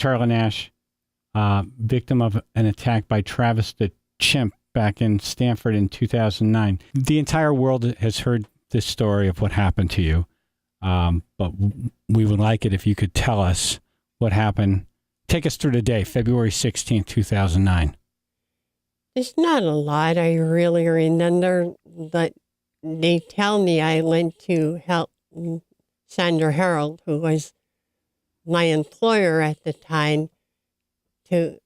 Charla Nash, victim of an attack by Travis the Chimp back in Stanford in 2009. The entire world has heard this story of what happened to you, but we would like it if you could tell us what happened. Take us through the day, February 16th, 2009. There's not a lot I really remember, but they tell me I went to help Sandra Harold, who was my employer at the time, to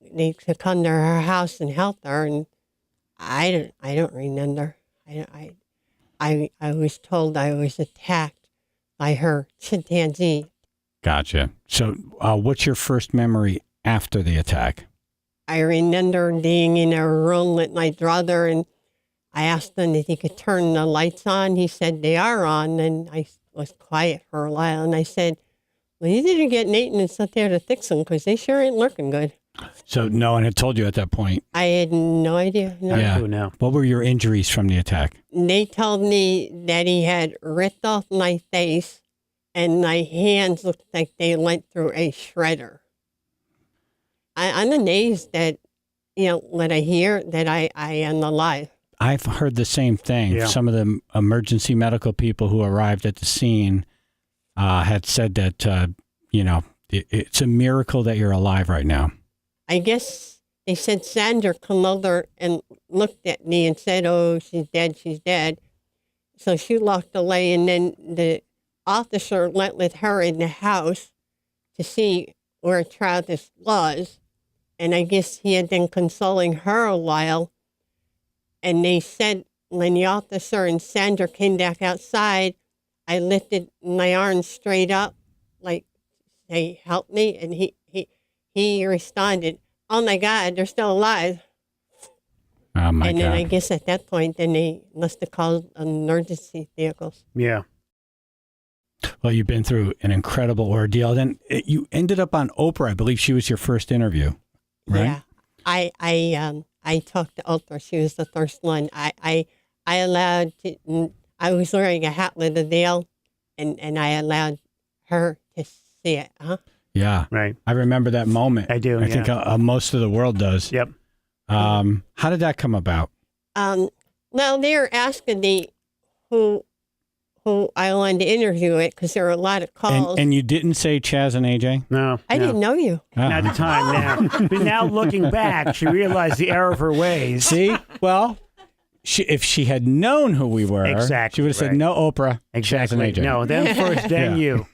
come to her house and help her, and I don't remember. I was told I was attacked by her chimpanzee. Gotcha. So what's your first memory after the attack? I remember being in a room with my brother, and I asked him if he could turn the lights on. He said they are on, and I was quiet for a while, and I said, well, you didn't get Nathan and sit there to fix them because they sure ain't looking good. So no one had told you at that point? I had no idea. No. Yeah. No. What were your injuries from the attack? They told me that he had ripped off my face and my hands looked like they went through a shredder. I'm amazed that, when I hear that I am alive. I've heard the same thing. Yeah. Some of the emergency medical people who arrived at the scene had said that, it's a miracle that you're alive right now. I guess they said Sandra came over and looked at me and said, oh, she's dead, she's dead. So she walked away, and then the officer went with her in the house to see where Travis was. And I guess he had been consoling her a while. And they said when the officer and Sandra came back outside, I lifted my arms straight up, like, hey, help me. And he responded, oh, my God, they're still alive. Oh, my God. And then I guess at that point, then they must have called emergency vehicles. Yeah. Well, you've been through an incredible ordeal. Then you ended up on Oprah. I believe she was your first interview, right? Yeah. I talked to Oprah. She was the first one. I was wearing a hat with a veil, and I allowed her to see it. Huh? Yeah. Right. I remember that moment. I do. I think most of the world does. Yep. How did that come about? Well, they were asking me who I wanted to interview it because there were a lot of calls. And you didn't say Chaz and AJ? No. I didn't know you. Oh. Not at the time now. But now looking back, she realized the error of her ways. See? Well, if she had known who we were, Exactly, she would have said, right. no Oprah, Exactly. Chaz and AJ. No, them first, then you.